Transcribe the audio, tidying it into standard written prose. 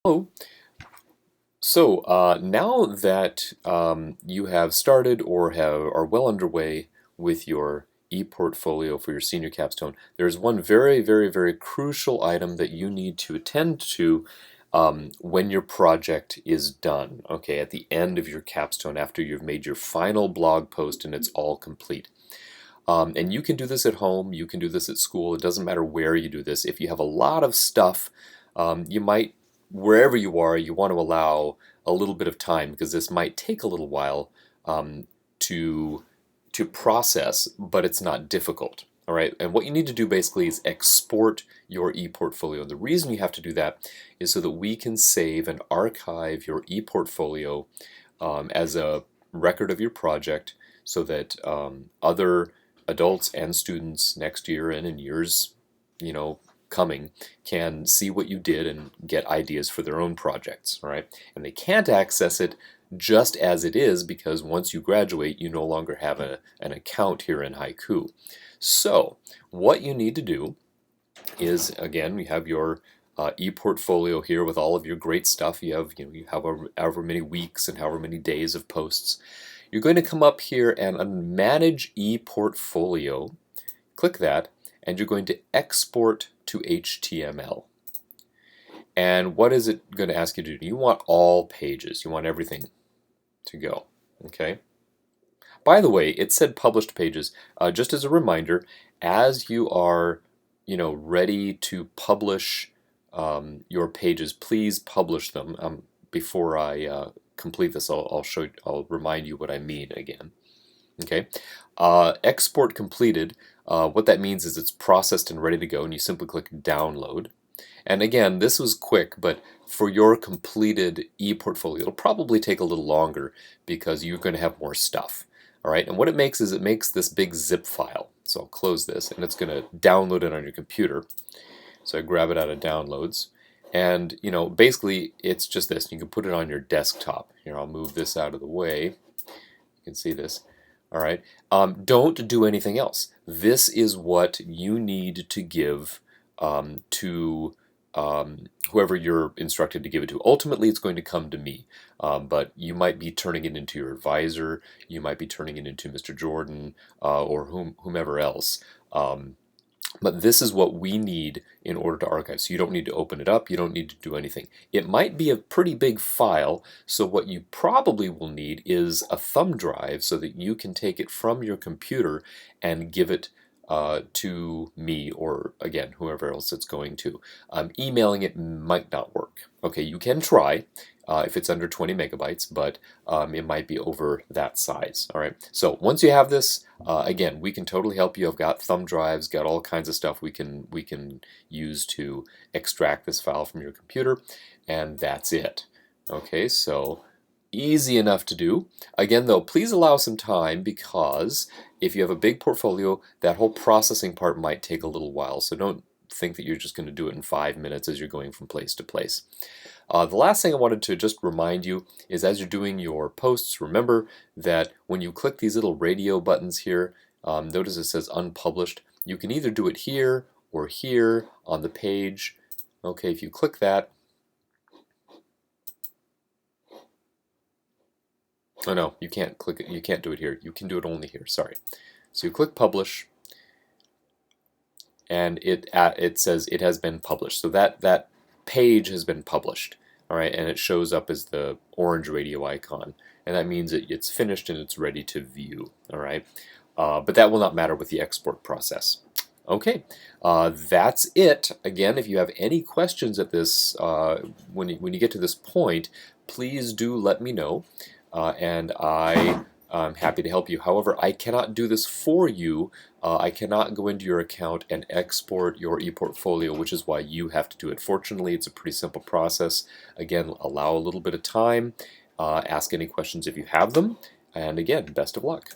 Oh, so now that you have started or are well underway with your e-portfolio for your senior capstone, there's one very, very, very crucial item that you need to attend to when your project is done, okay, at the end of your capstone after you've made your final blog post and it's all complete. And you can do this at home, you can do this at school, it doesn't matter where you do this. If you have a lot of stuff, you might, wherever you are, you want to allow a little bit of time because this might take a little while to process, but it's not difficult. All right, and what you need to do basically is export your e-portfolio. The reason you have to do that is so that we can save and archive your e-portfolio as a record of your project so that other adults and students next year and in years, coming can see what you did and get ideas for their own projects, all right? And they can't access it just as it is because once you graduate, you no longer have an account here in Haiku. So what you need to do is, again, we have your e-portfolio here with all of your great stuff. You have, you have however many weeks and however many days of posts. You're going to come up here and Manage ePortfolio. Click that, and you're going to export to HTML. And what is it going to ask you to do? You want all pages. You want everything to go. Okay. By the way, it said published pages. Just as a reminder, as you are, ready to publish your pages, please publish them. Before I complete this, I'll remind you what I mean again. Okay, export completed. What that means is it's processed and ready to go, and you simply click download. And again, this was quick, but for your completed e-portfolio, it'll probably take a little longer because you're going to have more stuff. All right, and what it makes is it makes this big zip file. So I'll close this, and it's going to download it on your computer. So I grab it out of downloads. And, basically it's just this. You can put it on your desktop. Here, I'll move this out of the way. You can see this. All right. Don't do anything else. This is what you need to give to whoever you're instructed to give it to. Ultimately, it's going to come to me, but you might be turning it into your advisor. You might be turning it into Mr. Jordan or whomever else. But this is what we need in order to archive. So you don't need to open it up. You don't need to do anything. It might be a pretty big file. So what you probably will need is a thumb drive so that you can take it from your computer and give it to me or, again, whoever else it's going to. Emailing it might not work. Okay, you can try. If it's under 20 megabytes, but it might be over that size. All right. So once you have this, again, we can totally help you. I've got thumb drives, got all kinds of stuff we can use to extract this file from your computer, and that's it. Okay. So easy enough to do. Again, though, please allow some time because if you have a big portfolio, that whole processing part might take a little while. So don't think that you're just going to do it in 5 minutes as you're going from place to place. The last thing I wanted to just remind you is as you're doing your posts, remember that when you click these little radio buttons here, notice it says unpublished. You can either do it here or here on the page. Okay, if you click that, oh no, you can't click it. You can't do it here. You can do it only here. Sorry. So you click publish, and it says it has been published. So that page has been published, all right, and it shows up as the orange radio icon, and that means it's finished and it's ready to view, all right, but that will not matter with the export process. Okay, that's it. Again, if you have any questions at this, when you get to this point, please do let me know, and I'm happy to help you. However, I cannot do this for you. I cannot go into your account and export your ePortfolio, which is why you have to do it. Fortunately, it's a pretty simple process. Again, allow a little bit of time. Ask any questions if you have them. And again, best of luck.